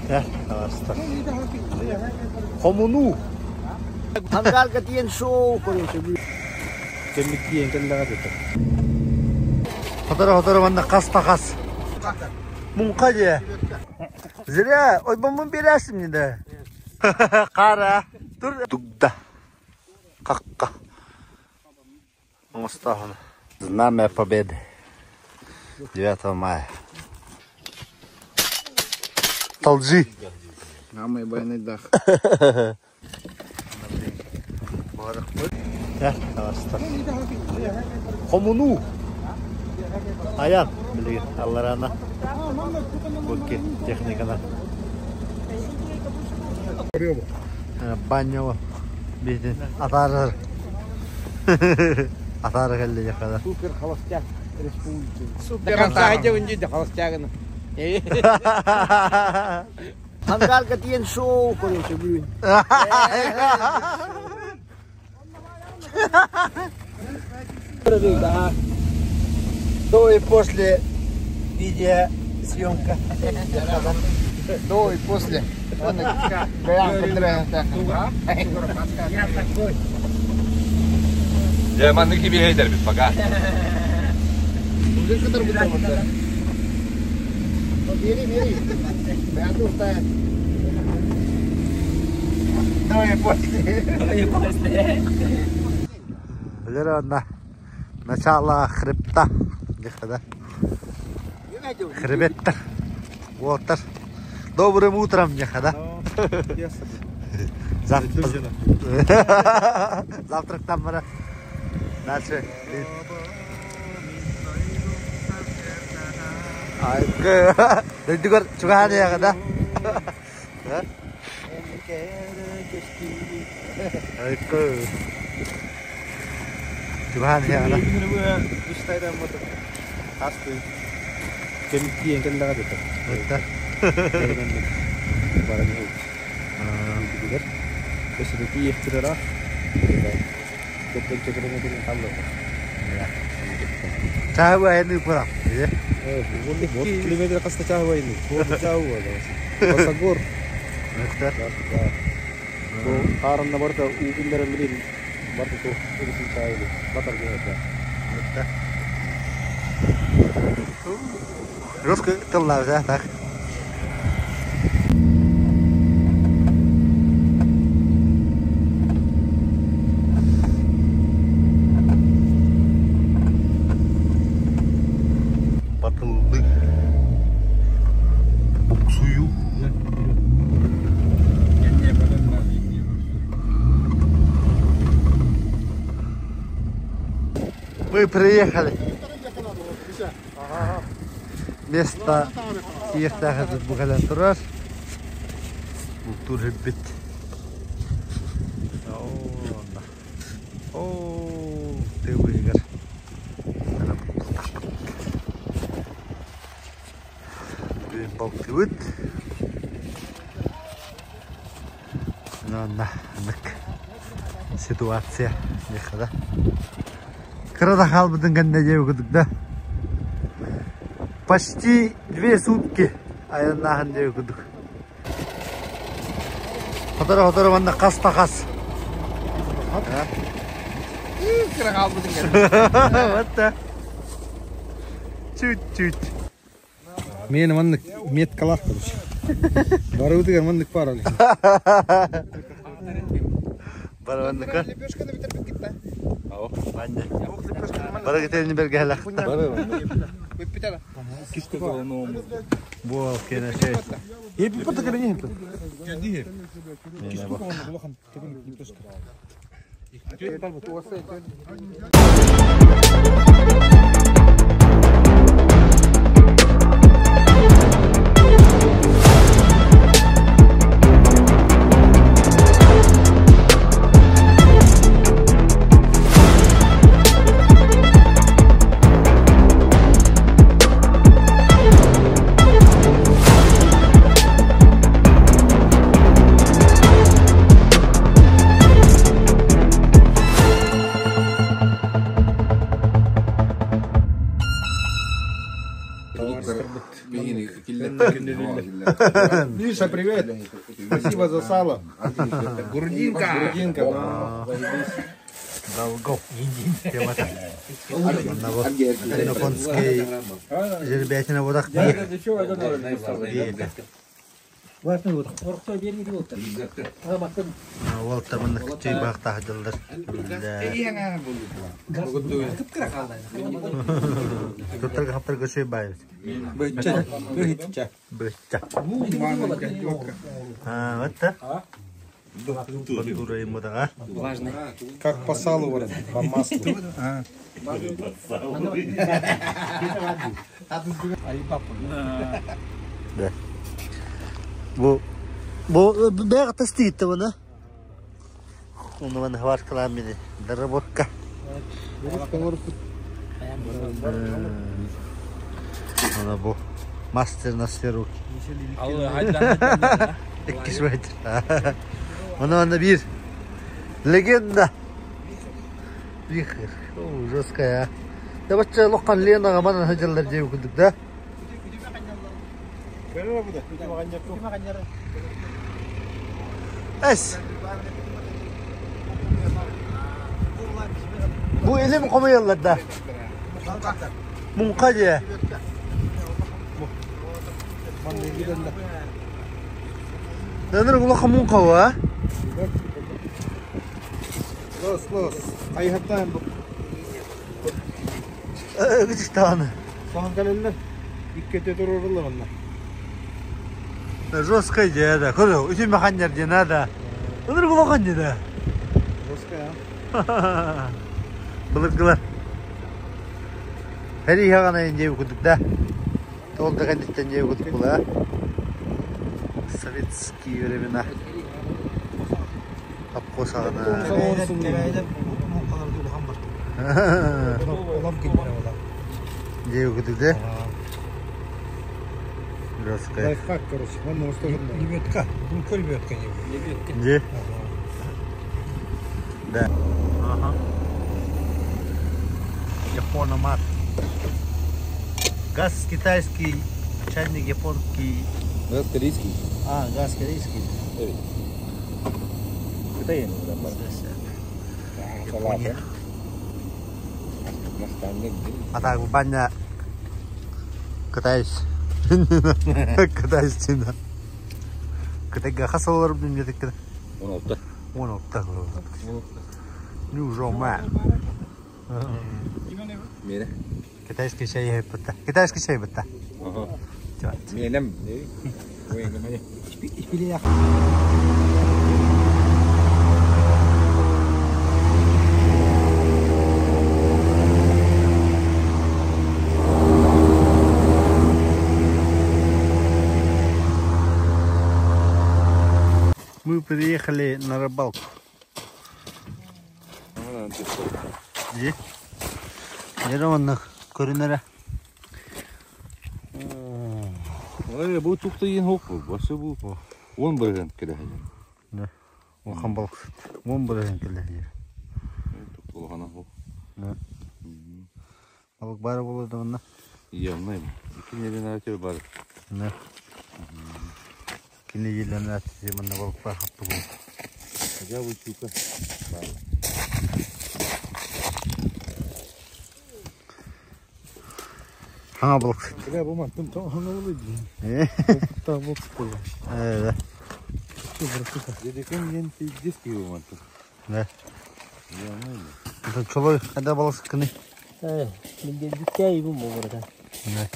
Аластар. Комуну. Хамгалка тиен шоу, короче. Кемик тиен келлага жетет. Хатара манда кас. Мунка же. Зря, ойбамын бересің енді. Қара. Тур. Дугда. Какка. Оставлено. Знамя победы. 9 мая. Толжи. Намай байный дах. Аластар. Комуну. Аян. Білген. Алларана. Көкке техникана. Баньо. Бейтін. Атарыр. Атары келді жақада. Супер холостяк республики. Супер холостяк де холостяганы. Хамгалка тиен шоу, короче, блин. До и после видеосъемка. До и после. Я манны gibi heyder bir bak. Бери. Я тут стоять. До и после. Лерона. Начало хребта. Где-то. Хребет. Вот. Добрым утром, Нехада. Завтрак там мара. Дальше. Дедигор чуганы ягада. Чуганы ягада. Kemik yang kelak ada tu. Betul. Barang itu. Betul. Sesuatu yang terasa. Betul mungkin kalau. Ya. Cahawa ini kurang. Ya. Boleh kilometer kasta cahawa ini. Boleh cahawa dah. Pasagor. Betul. So karan na barta indera milin. Barta tu ini cahawa. Batar dia ada. Betul. Terus ke telah dah tak. Batıldı. Suyu. Мы приехали. Место ехтахады бұғалан тұрар. Бұл тур хетбет. Ооо, тәуі егер. Бүйін балты өт. Мына анық ситуация. Ехада. Қырада қалбыдың кәнде жеу күдік да. Почти 2 сутки аяннахын деп күдік. Хатара манда қас. Кira қалбыдың кәнде. Вот так. Чуть-чуть. Мен мандык меткалар короче. Барудыгар мандык пар али. Барвандыка. Лепешканы бітіріп кетті. Ау, бәнде. Бара кетелini берге лақ. Көп бітеді. Кишке колону. Бұл кені шеш. Епи патакары не хепті. Kendi Кишке колону кулахан тегін лепешка. Миша, привет. Спасибо за сало. Грудинка. Грудинка, да. Долгов. Темата. Одноконский жеребятина вот так. Ол табынды күтчей бақта жылдар. Көттіргі қаптыр көшей бай. Быча. Быча. Ватта? Бандура ему да. Как по салу, вроде, по маслу. Да. Bu beyaz testiydi bunu. Onu bana var kalan biri. Darabokka. Ona bu master nasıl ruh. İki metre. Ona bir legenda. Vihir. Жесткая. Да бача лоқан лена гаман хаҗаллар җыйып күдек да. Эс. Bu elim koyuyorlar da. Munkacı. Nedir bu munka var? Los. Ayhattan bu. Üç tane. Soğan kalender. Dikkate dururlar onlar. Жесткая да. Көрі, үші механер де нада. Nedir bu mekancı da? Жесткая. Balıklar. Her iyi hağına inceyi okuduk da. Oldu kanditten inceyi okuduk bula. Sovetski времена. Kapko sağına. İnceyi okuduk da. Жесткая. Лайфхак, короче. Он может тоже... Лебедка. Ну, какой лебедка не будет? Где? Да. Ага. Япономат. Газ китайский, чайник японский. Газ корейский. Газ корейский. Китай не Япония. А так баня китайский. Китайский. Китайга хасалар bilmiyor tekrar. 16. 16. New Roman. Mira. Китайский чай это. Китайский чай это. Ага. Чай. Менем. Ой, гамади. İşbirliği Мы приехали на рыбалку. Где? Нерванных көрінері. Ой, бұл тұқты ең хоқ бұл. Басы бұл. 10 бірген келе. Да. Оған балық. 10 бірген келе. Тұқ болғана хоқ. Да. Балық бары болады онда? Иә, ұнайым. 2 неден әртер бар. Да. Кені елен әртер мында балық бар қапты бұл. Я бұл тұқы. Hangi balık? Bile bu mantım tam hanımlıydı. Tam bu çıkıyor. Evet. Dedekten yeni diski bu mantı. Ne? Ya ne? Bu çoloy kada balık sıkını. Evet. Ben de dükkanı bu mu burada? Ne?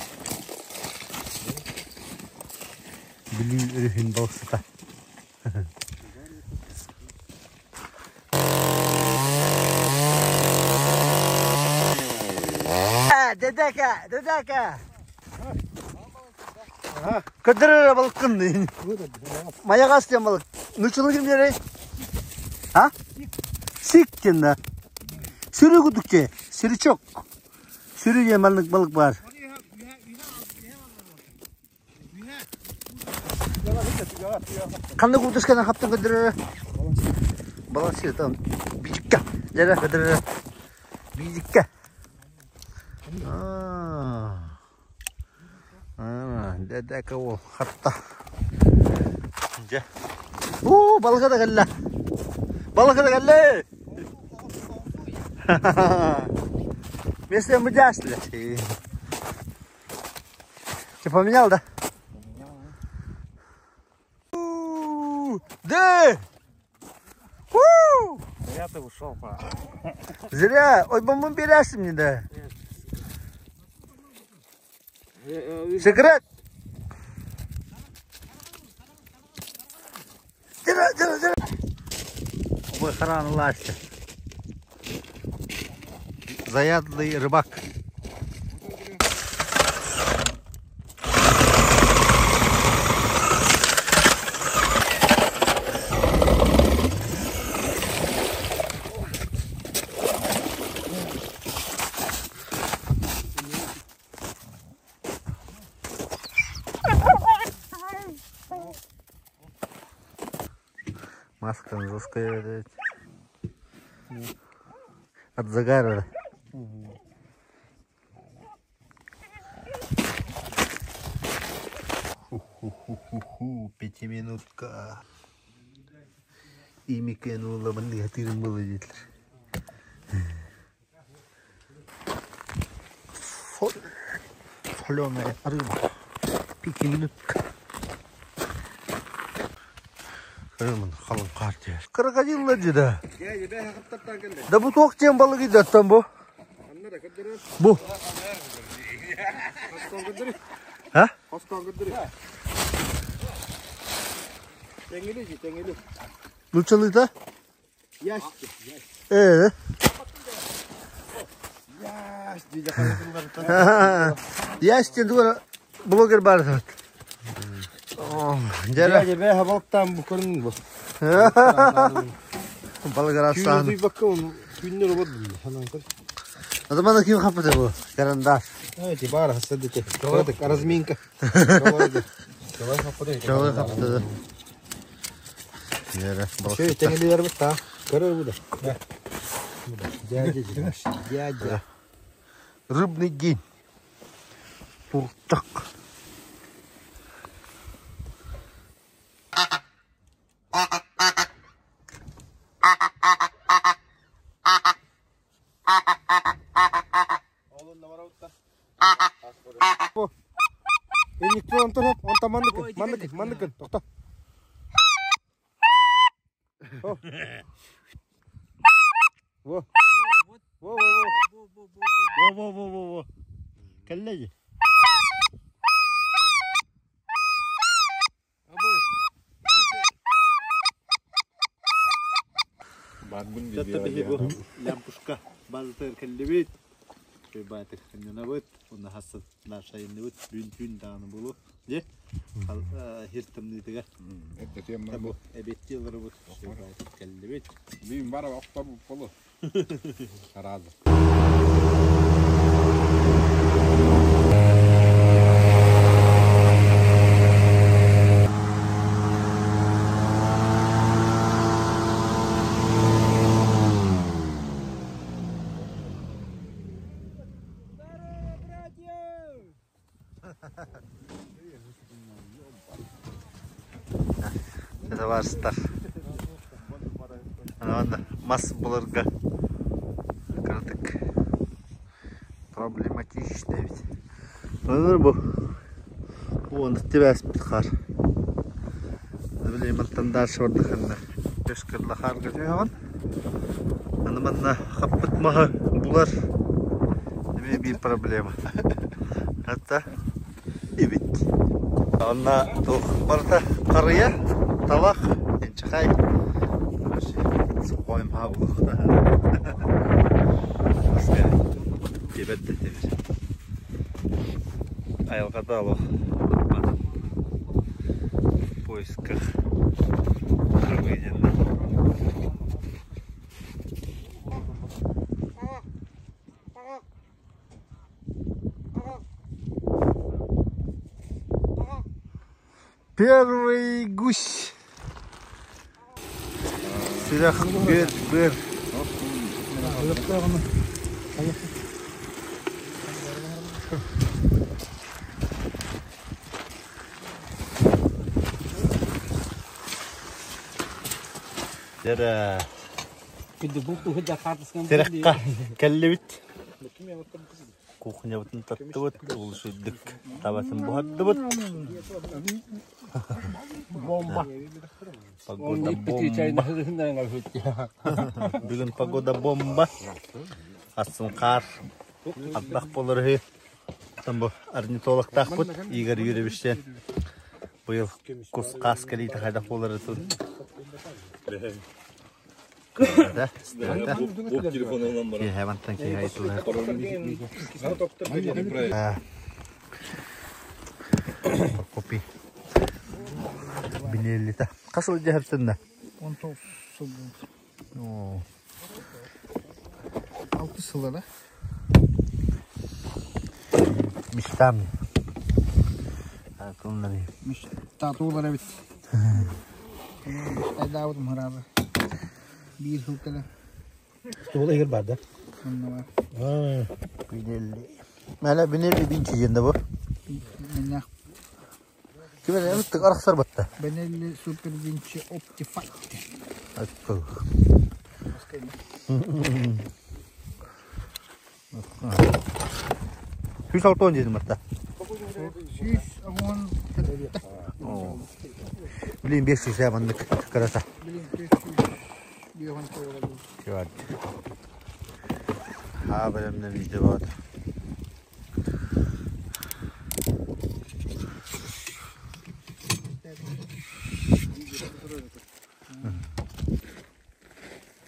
Bilim ürün balık sıkı. Dedeka. Kadir balık kındı. Maya kastı balık. Nüçülü kimleri? Ha? Sik kendi. Sürü kudukça. Sürü çok. Sürü yemenlik balık var. Kandı kuduşkandan kaptın Kadir. Balık sürü tamam. Bicikka. Jara Kadir. Bicikka. Дәдәкі ол, қатта. Балығы да кәлі. Балығы да кәлі. Мен сен мұдяшты. Че, поменял, да? Да! Зря ты ушел, па. Зря. Ой, бомбом беряшься мне, да. Секрет. Держи. Ой, охрана ластя. Заядлый рыбак. Маска жесткая. От загара. Пятиминутка. И Микенула мандигатырым было детлер. Соленая рыба. 5-минутка. Қалың қар тер. Крокодилlar жеді. Да bu тоқ тем balık idi аттан bu. Bu. Ha? Теңелі. Лучалыда? Ящики. Ящики дура блогер бар. Дядя бе балықтан бұл көріндің бұл. Balık arasından. Kuyunu bakka onu. Kuyunlar olmadı. Adamana kim kapıdı bu? Karandar. Evet, bara hasadete. Kaladık, arazminka. Kaladık kapıdı. Çoğu kapıdı. Yere balık. Şöyle tengeliler bak ta. Karır bu da. Дядя. Рыбный день. Турчак. Никто он там, мандыкын, тоқта. Во. Кәлләге. Лямпушка. Базы кәллебет. Байтық қанына бөт. Оны хасып нашайын бөт. Бүн дағыны болу. Де? Хертімді дігі. Әбетті олары бөт. Байтық кәллебет. Бейін бара оқта болу. Таразы. Это ваш стар. Ана мас буларга. Кырдык. Проблематичный ведь. Анар бу. Он тибәс битхар. Билем антандар шордыхында. Төшкерле харга жаган. Аны манна хаппыт мага булар. Неме бир проблема. Hatta evet. Anna tuh barta karya talak ençakay. Koyum habu da. Aslında gebet de demir. Ayalga da alo. В поисках рыбы. Первый гусь. Сирах бер. Jara. Kiedy buku heda kartaskan. Terakka kellibit. Кухня вот таttavut улшиддик табатын буhadдыбыт. Bomba. Погода бомба. Бүгүн погода бомба. Астын кар. Аттак болор хи. Там бу орнитологтакпыт. Игорь Юрьевичтен. Быйыл кус кас келейти кайдак болор этин. Да, да. телефонунан бар. Hayvantan ki hayatlar. Kopi. Bineli ta. Kasıl cehertinde. 19 Oo. 6 sılara. Miştam. Bunları. Tatuğlar evet. Davutum herhalde. Bir hukala. Tuğla yer barda. Onunla var. Bineli. Mala bineli bin çizinde bu. Ne? Kime ne yaptık? Araksar battı. Benelli Super Vinci Optifine. Açık. Hüs altı on dedim hatta. Şiş aman. Bileyim 500 yamandık karasa. Bilin 500 bir han koyalım. Evet. Ha bölümden video var.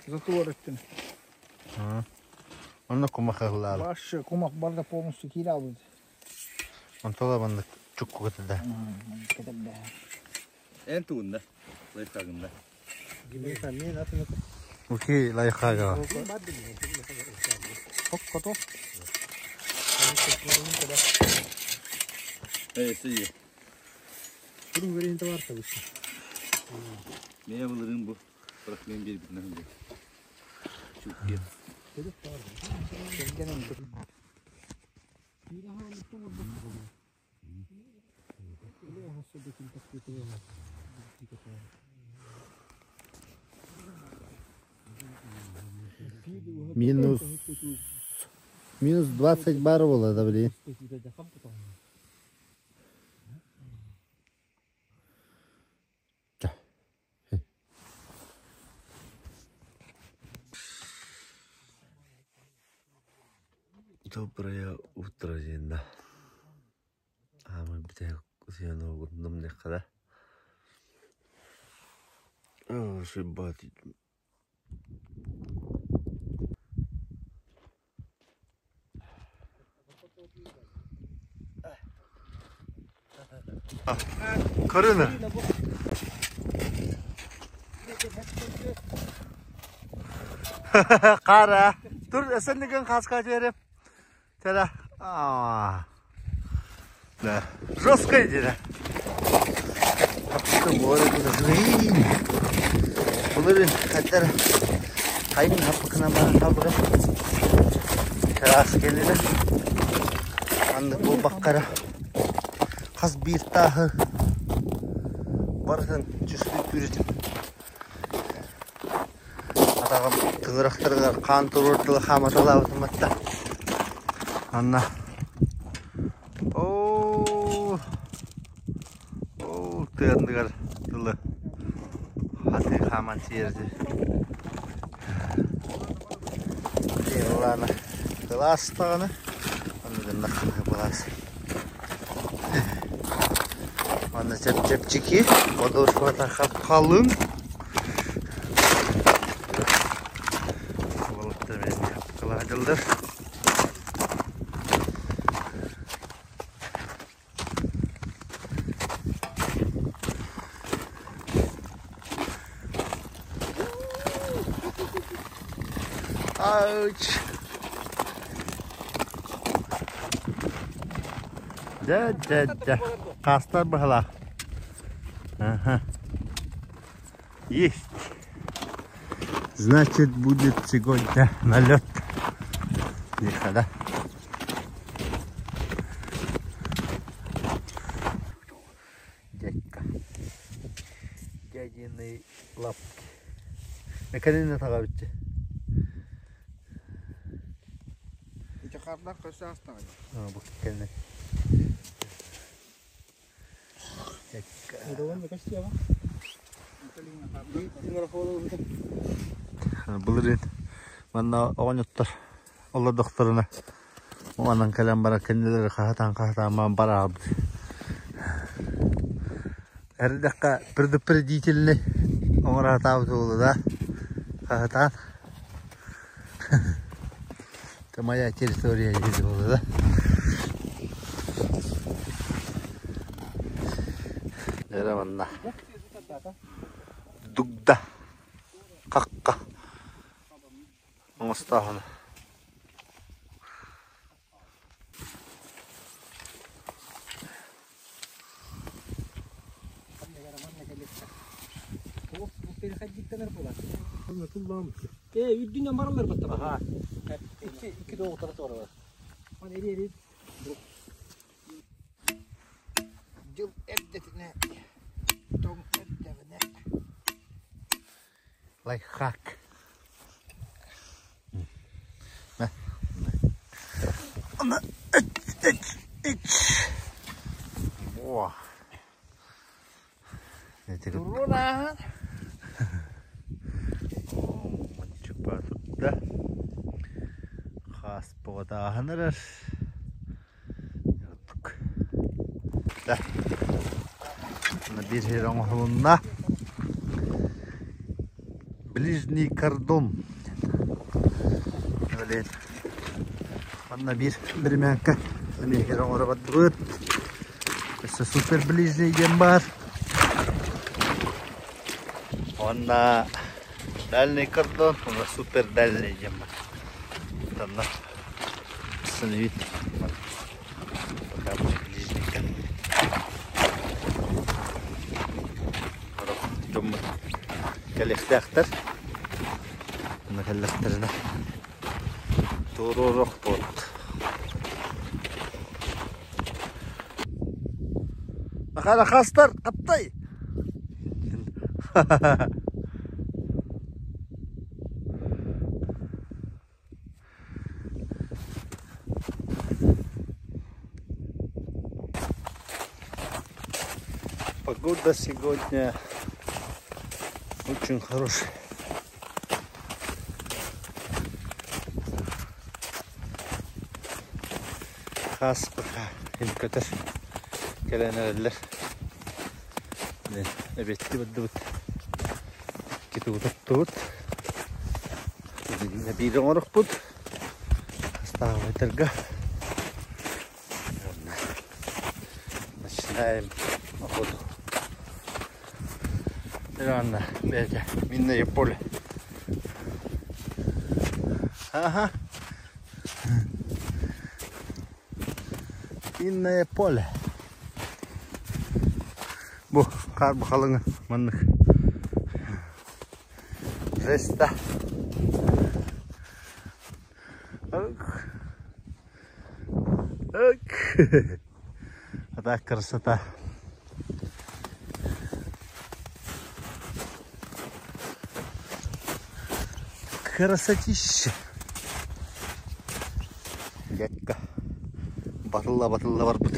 Затор ettin. Onu kumak ağlar. Başı kumak barda polmusu kira bu. Onu tola bandık çok kutuda. Kadar da. En tuunda. Lefkagında. Gibi sen ne nasıl? Uki layıkaga. Hokkato. Evet iyi. Bunun verinde var tabii. Ne yapılırım bu? Bırak ben birbirinden önce. Çok iyi. Minus 20 bar болады, блин. Доброе утро, Зинда. А мы битая кусяна угодным не когда. О, шибатить. Karını. Kara. Dur sen de gün kas kaç verim. Tela. Aa. La. Жесткая da. Bu arada bunların hatta kayın hapıkına bana kaldı. Teras geldi. Anlık bu bakkara. Kas bir tahı. Barın çüslük üretim. Atağım tığıraktırlar kan tururdu hamatalı avutmatta. Anna. Oo. Oo, tığındıgar tılı. Hadi haman çiyerdi. Yıllarına kılas tağını. Anladım nakını kılas. Mana cep-cepciki. Odor kota kalın. Balıkta beni kılacıldır. Ouch. Да. Кастар была. Ага. Есть. Значит, будет сегодня налет. Тихо, да? Дядька. Дядины лапки. Ekenine taka bitti. İki kartlar köşe hastane. Bak ekenine. Bulurin. Bana oğanyotlar. Allah doktoruna. O anan kalem bana kendileri kahatan man para aldı. Her dakika bir ditilini ona hata oldu da kahatan. Tamaya teritoriya girdi oldu da. Merhaba. Dugda. Kakka. Mustahana. Dünya maralar battı. Aha. İki doğu tarafı var. Hani eri. Yıl eddetine. Tom eddetine. Like hack. Ne? Ama Wah. Ne tek. Duruna. Mencoba sudah. Khas podahan ras. Yotuk. Dah. Nadir hirang hulunna. Ближний кордон. Блин. Анна bir мянка. Ами hirang orabat buat. Это супер ближний дембар. Анна дальний кордон, у нас супер дальний дембар. Там на вид. Пока ближний кордон. Там коллектор. На коллекторна. Турурок под. Нахала хастар, каттай. Погода сегодня очень хорошая. Хас пока инкатер келенерлер. Небетти баддут. Китут. Набирам орохпут. Ставим терга. Начинаем охоту. Рано, Петя, минное поле. Ага. Минное поле. Bu kar bakalım manlık. Resta. Ak. Ada красота. Красотища. Дядька. Батылла бар бут.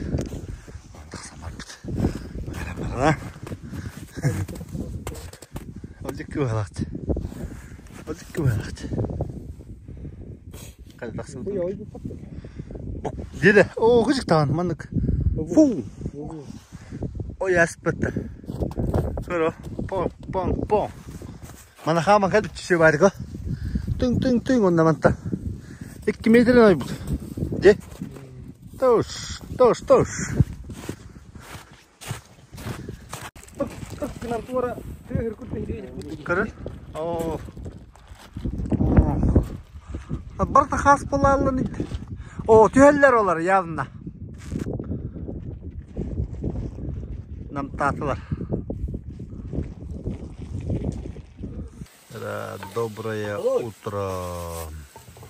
Тахсамар бут. Бара. Олдик балакт. Кайда тахсын? Деде. О, кызык таган маннык. Фу. Ой, аспетте. Көрө. Пон. Мана хаман кайда түшө бар го. Тың онда манта. 2 метр ой бут. Де. Тош. Kınar duvara tüyür kurtun değil. Көрін? О. Барта хас болалын ит. О, түйелер олар явно. Нам татылар. Доброе утро,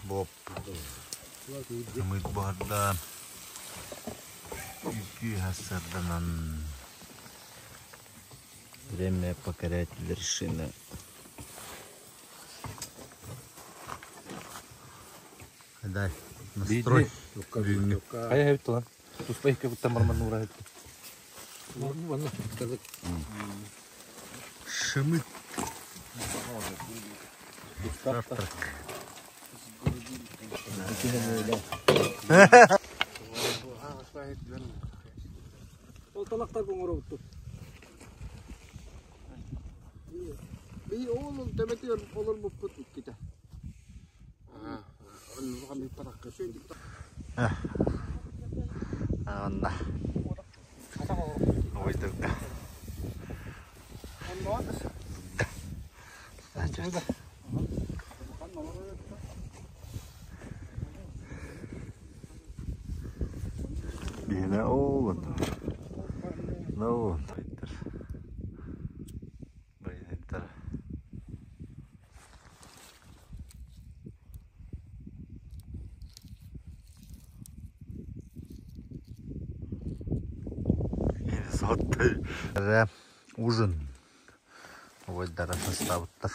Боб. Мы бада. Iki hasardanan. Время покорять вершины. Дай. Настрой. Кая хәбит lan. Туспай кебеттен барман нура хәбит. Шымыт. Ол талақтар көңір өтті. Bir oğlum demetiyor olur mu putut kita. Onu kami parak kesuy. Anna. Oydu da. Yine oğlum. Ne oğlum? Bayındır. Yine sattı. Ужин. Ой, да, составыттыр.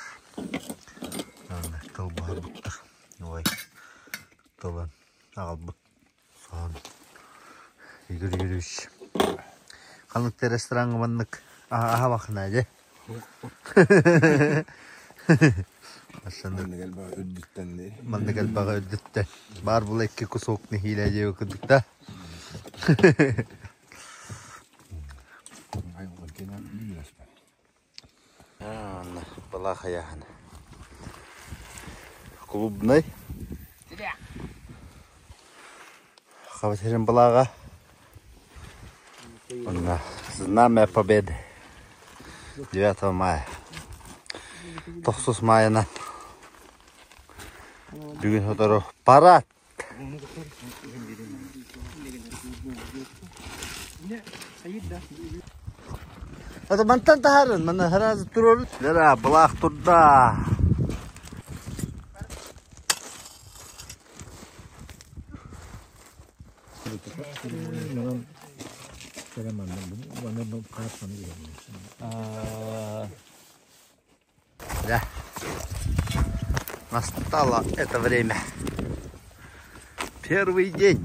Тыл бар бұттыр. Ой, тылы ағал бұт. Соған. Игорь Юрьевич. Қанлықты ресторанғы маңнық аға бақына әде. Маңнық әлбаға өддіттен. Бар бұл әкке күсоқны хейлі әде өкіндік та. Была хаяхана. Клубный. Хаватерин балага. Знамя победы. 9 мая. 9 майынан. Бүгін отыру парад. Это мантан тахарын, мана харазы турор. Лера, бұлақ турда. Да. Настало это время. Первый день.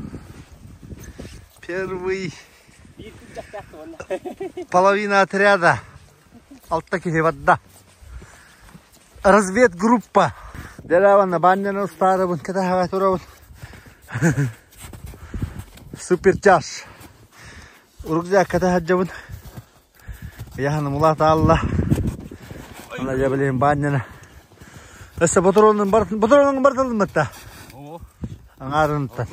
Первый. Половина отряда. Алтаки вода. Разведгруппа. Деравана баняна старого. Когда готовы. Супер тяж. Ургзя когда хаджабын. Яхана мулата Алла. Ана жабелин баняна. Эссе ботронун бартылдым мытта. Аңарынта.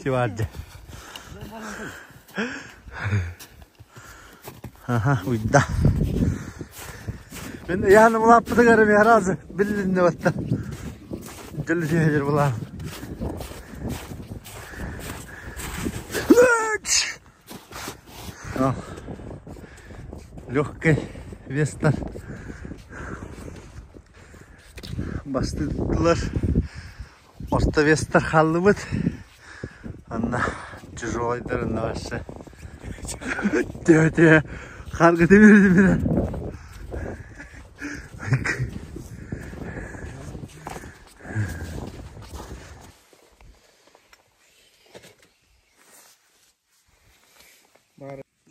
Сиварджа. Aha, uyda. Ben yani mulapıda garım ya razı. Bilin ne vatta. Gülü şeydir bulan. Легкий вестер. Бастырдылар. Орта вестер халлыбыт. Анна тяжелойдыр наши. Тётя, харга ты меня.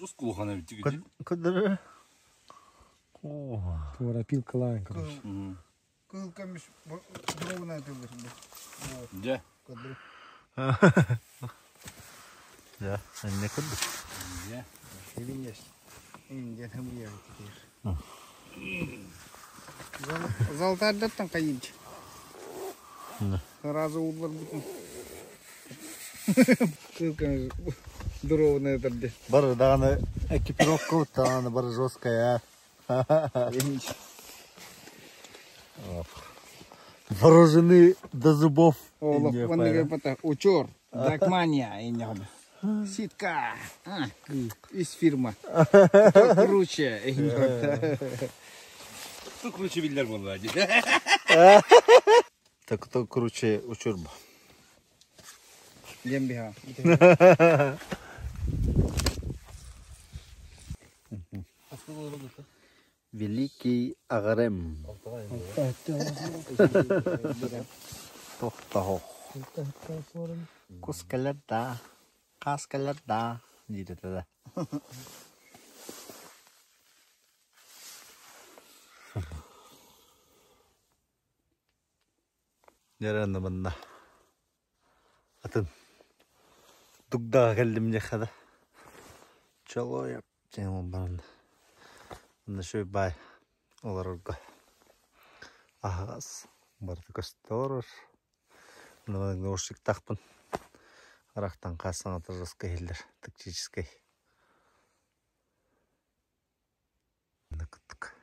Скулхана битиги. Куда? Тура пилка лайн, короче. Кылкамыш дровна дылыр. Да. Да, не куда. Да. Evin Инде hem yer gidiyor. Zaltardattan kayınç. Сразу удар bütün. Кылкамыш дровна дырды. Бар даганы экипировка вот она бар жесткая. Вооружены до зубов. Олов, вон говорит, учер, Дакмания, и не надо. Ситка, из фирмы. Кто круче, и не надо. Кто круче Виллер был, Влади? Так кто круче учурба? Дембиха. Великий Агарем. Тохтахох. Кускалар да. Каскалар да. Дейді да. Жаранна банда. Атын. Дугдага келдим жахада. Чало яп. Жеңон банда. Банда шөй бай. Оларга. Ағас. Барды көсторыр. Бunda наушник тақпын. Арақтан қасыңа тұржасқа елдер. Тактической. Күттік.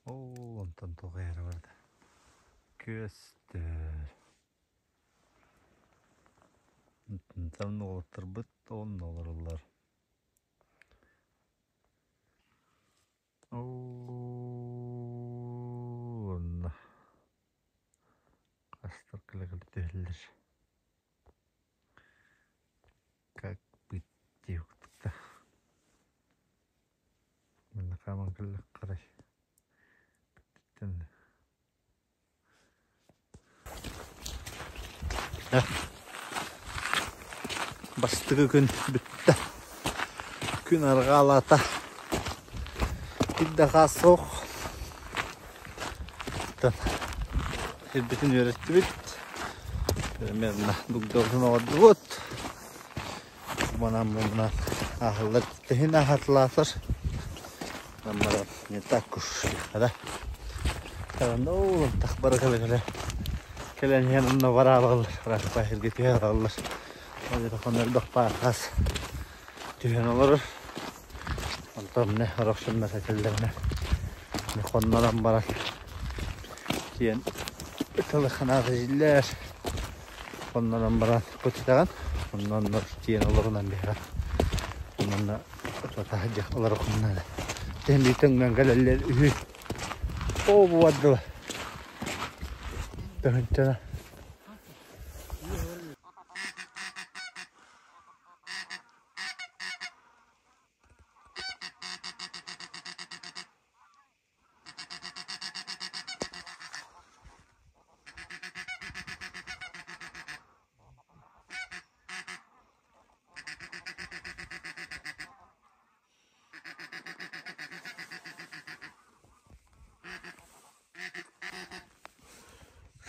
Онтан тоға әрі барды. Көстір. Тамны олықтыр бұт, оның олар. Онна. Қастыр кілігілі төлілдір. Как быть девушка-то? Мен қаман кілік қарай. Біттен. Бастығы күн бітті. Күн арғалата. Бидді қасық. Бітін өретті біт. Примерно дугдығын оғады бұд. Бұнан ақылдар тіхін ақатылатыр. Бұнан не так уж лихада. Қаранда оғылым тақбары кілігілі. Келен янымна бара алғылыр. Бірақ бәхірге түйер алғылыр. Ол қондар доқпа қаз түйен олыр. Онтан не ұрықшын мәсәтелдеріне. Не қоннаран барар. Кейін үтілі қанағы жиллер. Қоннаран барар көтетаған. Ondan da diyen olurundan bir ha. Ondan da ötütacak olur ondan da. Kendi tünden geleller ühü. O bu vardı. Dönüntüne.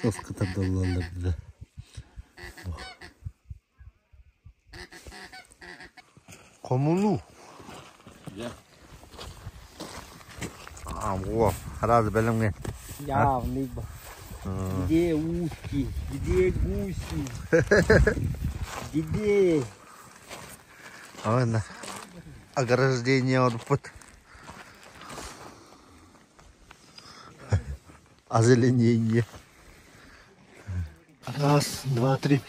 Sos kadar dolarlardı da. Komunu. Ya. Bu herhalde benimle. Ya ne bu? Gide uski, gide gusi. Gide. Ладно. Ограждение вот. Озеленение. Раз, два, три.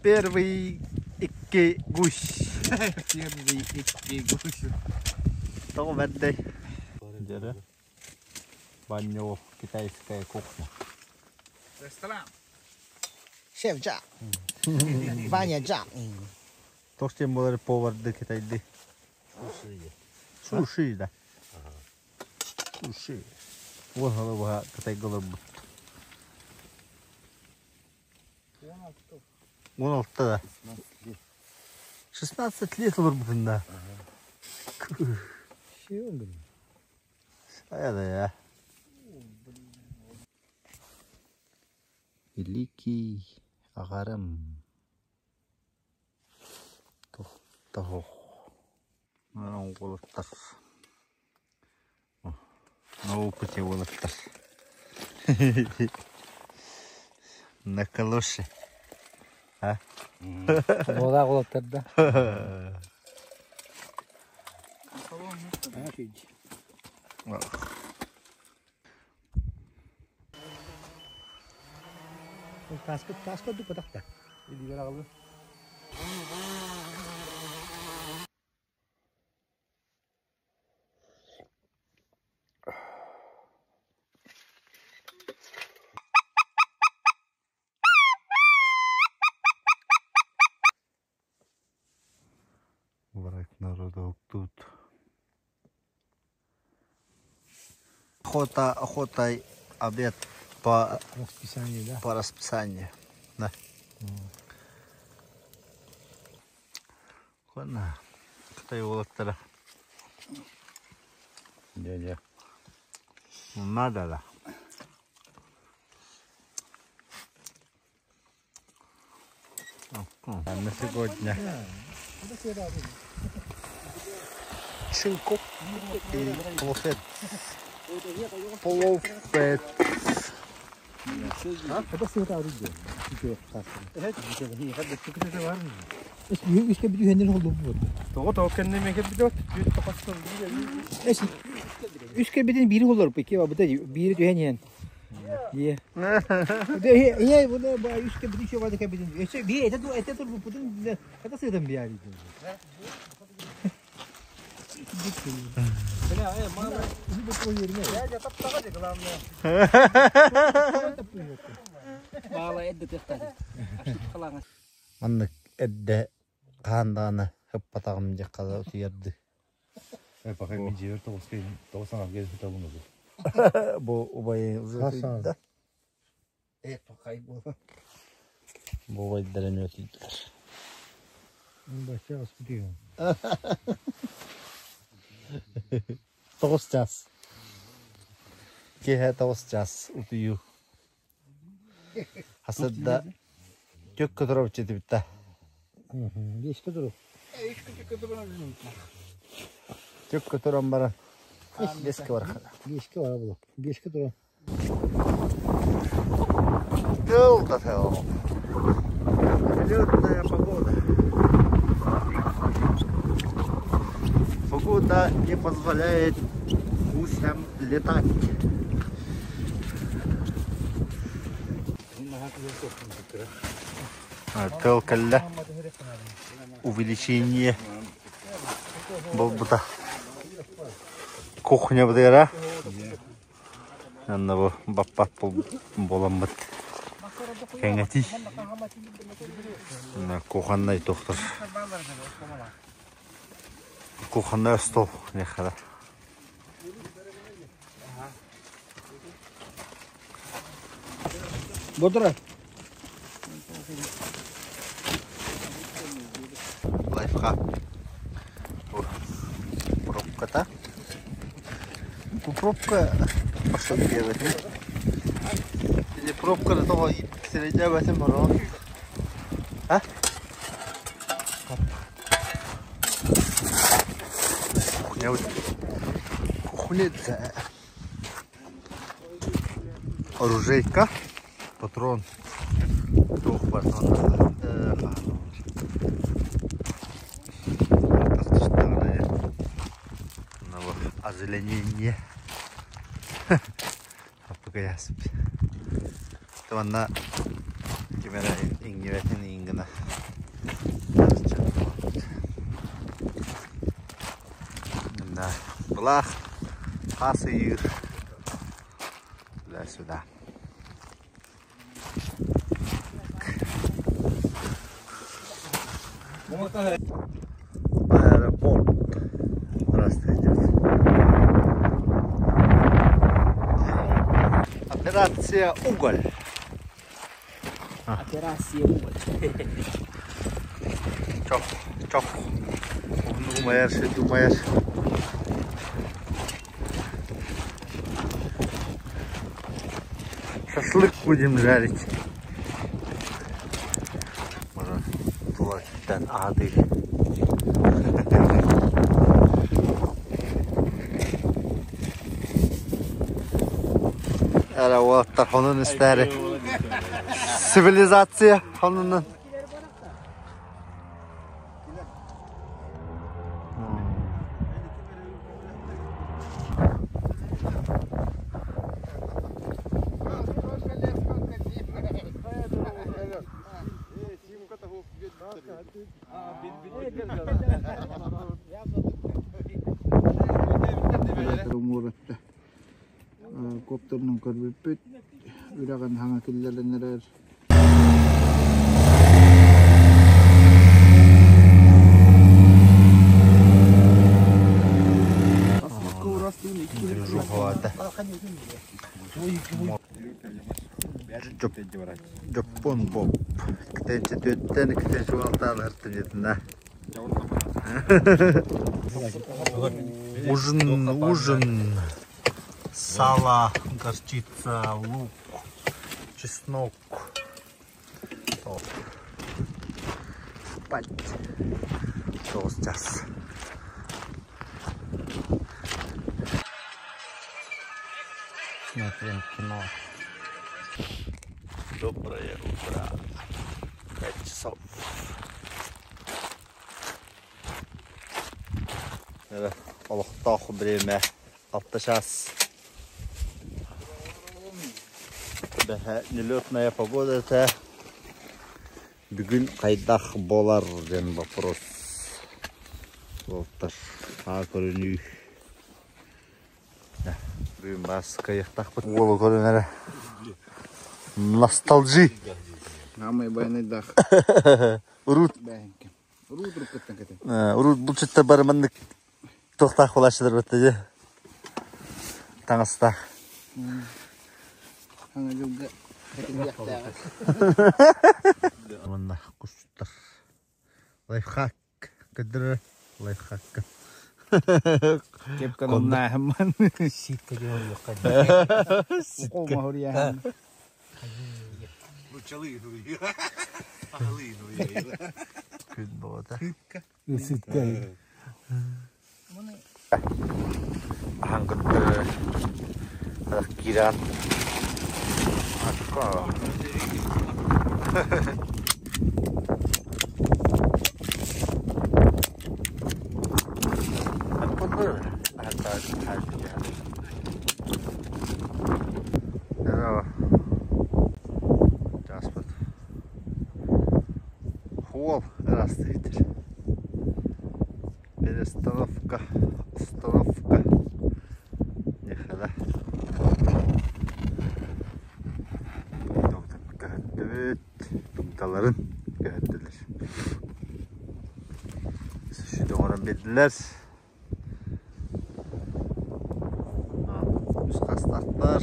Первый икки гусь. Первый икки гусь. Что в этой? Баню китайская кухня. Ресторан. Шеф Джа. Ваня Джа. То, что им было повар до Китайды. Суши, да. Суши. Вот голова Китай голубь. 16, да. 16 лет olur bunda. Şey oldu mu? Saya da ya. Великий Агарам. Тох. Олықтар. На опыте олықтар. На калоши. А? Вода олықтарда. Таскы ду патақта. Иди бер алды. Враг народа тут. охотой обед по расписанию, да? по расписанию. Да. Ладно. Кто его локтора? Дядя. Надо, да. На сегодня шинков и полуфет. Полуфет. Это света орудия. Üç kere bir düğünler oldu bu. Doğru kendime hep bir de bir kapatsın. Neyse. Üç kere birinin biri olur peki. Bu da biri düğünyen. İyi. İyi bu da üç kere bir şey vardı ki birinin. İşte bir ete dur bu pudun kata sığdım bir yerde. Bağla edde tekrar. Açtık kalanı. Anlık edde kandağını hep patağım cekada uyardı. Bakayım bir ciğer tavusana gezip de bunu. Bu obayı uzatıydı. Evet bakayım bu. Bu obayı ötüydüler. Başka az gidiyor. Toğuscaz. Kehe toğuscaz utuyu. Hasıdda kök kötürüp çeti bitti. Geçti dur. Kök kötürüm bana. Deski var. Geçti var bu. Geçti dur. Долго фел. Лётная погода. Погода не позволяет гусям летать. Толкалля. Увеличение. Болбута. Кухня бдыра. Аннабу баппат боламбыт. Кеңети. Куханнай доктор. Куханнай стол не хара. Бодра. Лайфхак. Пробка-то. Пробка пошел делать. Или пробка на того средня в этом мороз. А? Кухня вот. Кухня. Оружейка. Патрон. Двух патронов. Озеленение. Покаясып. Таманна кемера ингеветин ингена. Да. Блах. Хасыр. Для сюда. Аэропорт. Здравствуйте. Операция «Уголь». Операция уголь. Чок. Думаешь. Шашлык будем жарить. Может, тулакиттен ады. Ara o tarafının isteri. Sivilizasyon hanının. Umuuratta. Kopternon karvipit. Yurakan hanga killalanarar. Движуховато. Жоппон боп. Кітенші төттен, кітенші валтан ұрттын жетінна. Ужин. Сало, горчица, лук, чеснок. Топ. Спать. Что сейчас? Смотрим кино. Доброе утро. 5 часов. Олықтақ время 6 час. Нелетная погода это. Бүгін қайдақ болар ден вопрос. Олықтар көріну. Бүгін бас қайықтақ бұд. Олы көрінері. Носталжи. Намай байны дах. Урут. Урут рукаттан кете. Урут бұл чүтті бары мәнік тоқтақ болашыдыр бітті де. Таңыстақ. Аңа жылға кетін яқтағы. Мына құштар. Лайфхак. Кідірі. Лайфхак. Кеп канална хаман. Ситка жол жоқ. Оқол махурия хам. Күн болады. Ситка. Аңғытты. Киран. Атқа. Хол растет. Перестановка, установка. Нехала. Доктор кәттебет. Думталарын кәттелер. Шүйді оңыран беділер. Үсқастақтар.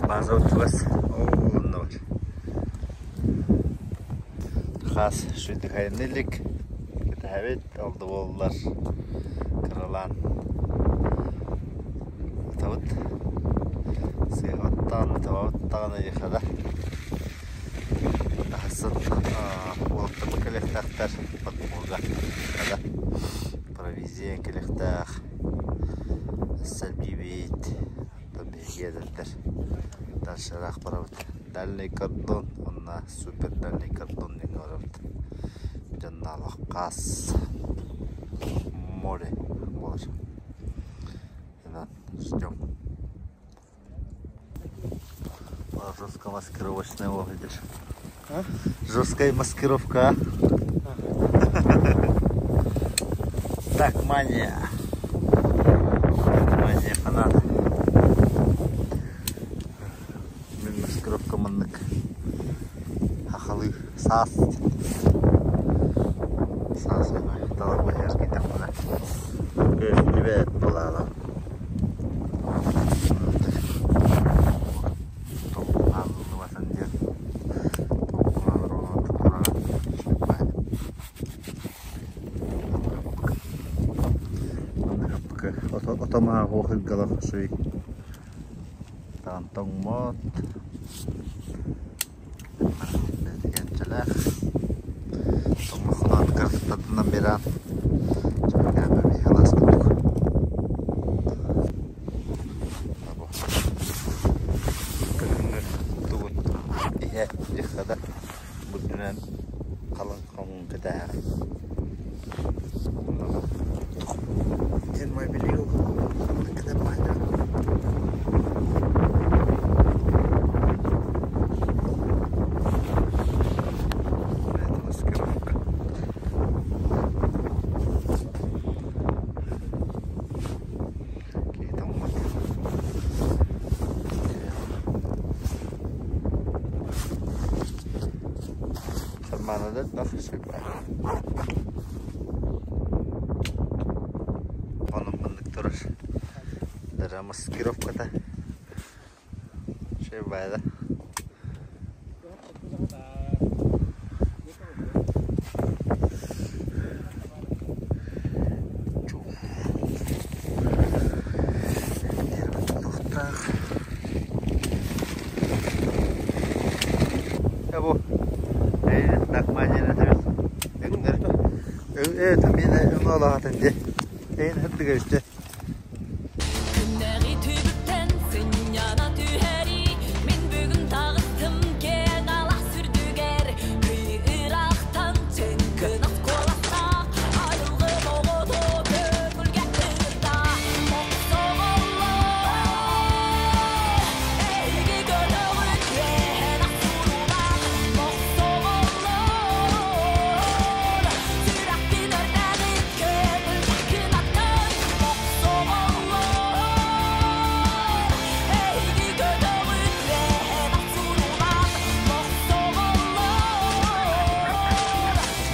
База өтігіз. Оғылында бар. Қас шүйді қайынелік. Кәтәбет алды болылар. Кырылан. Табыт. Сыйғаттан, табыттағаны ешада. Ақсын олықтық кәлектақтар. Подмога. Провизия кәлектақ. Сәлбейбейт. Табегеділдер. Дальшырақ барабыт. Дальный кордон. Онна супер дальний кордон деген барабыт. Жанналық қас. Море болар. Ждем. Жесткая маскировочная выглядишь. Жесткая маскировка. Так, мания. Мания фаната. Маскировка маннык. Ахалы сас. Сас талабы яркий там она. Привет, была. Otama hoogil galaf sui. Tantong mot. Gençler. Tomaklan kırtıtından bir an. Çok gelme bir halas kıldık. Kırınır tuğut. İhe yıkada. Bu dönem kalın kalın gıda. In my video, look at that binder. Это маскировка. Окей, там вот. Сармана да, так шипа. Маскировка-то bayda. Ya bu. Takmacına tabii. Evet, también una ola hatınca. Hadi görüşte. Günleri tübütten sen yana tüheri Min bugün tağıttım ken Allah sürdüger Irak'tan sen kınat kolakta Ayılgın oğudu kömülge kırda Moksoğullu Eyligi gönüğün yen asurulak Moksoğullu Sürekli dördenin kömülge kınattın Moksoğullu Eyligi gönüğün yen asurulak Moksoğullu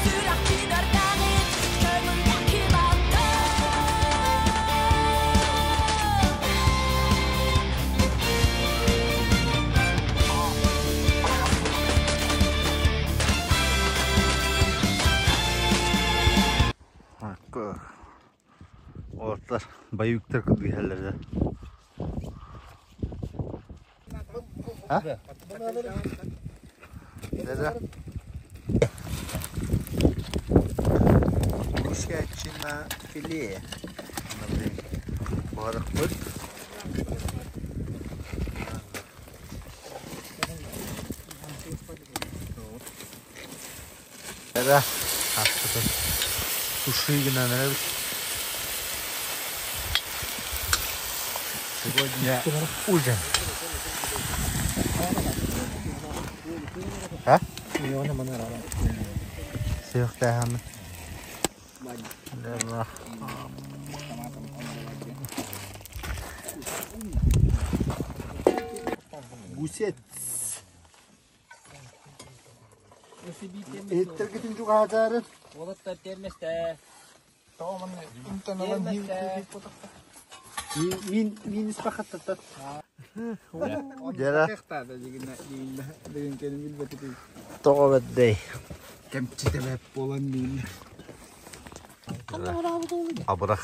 Sürekli dördenin kömülge kınattın Hakkı. Ortalar bayıklar kıldı yerlerde. Ha? Neden? Kuşkaçına fili. Barak mı? Neden? Hakikaten. Суши гына нравится. Сегодня ужин. А? Сыйктаһан. Да. Гусет. Эттер кетин жуга хазары. Олаттар терместе. Tamam Min ispaqatta. Jara. To'g'riday. Кемчителеп болан мин. Abrak.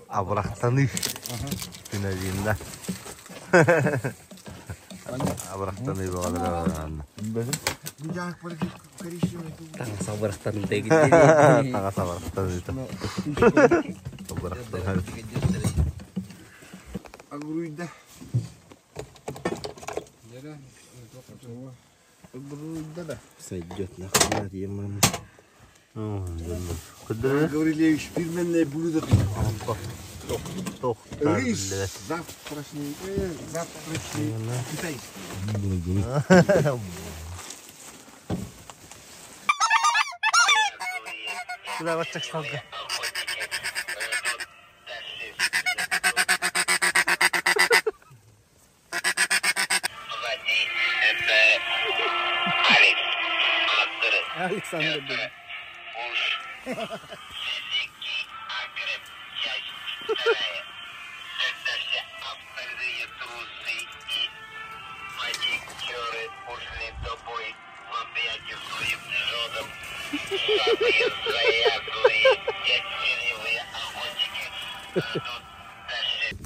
Abrak tanı. Pinajinda. Abrak tanı bu kadar. Bucak pergi kerisian itu. Tang sabar tante gitu. Tengah sabar tanı itu. Abrak tanı. Agruida. Jadi, agruida dah. Sejot nak kena dia mana. Oh, jangan. Kedua. Говорили, шпирменные блюда. Toh. Рис. Завтрашний китайский. Sudah cek saja. Alexander.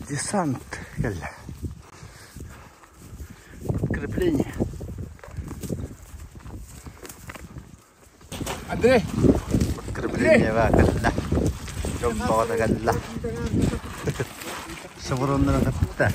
Десант, Галя. Подкрепление. Андрей. Подкрепление, Галя. Жомбода Галя. Шевронная катта.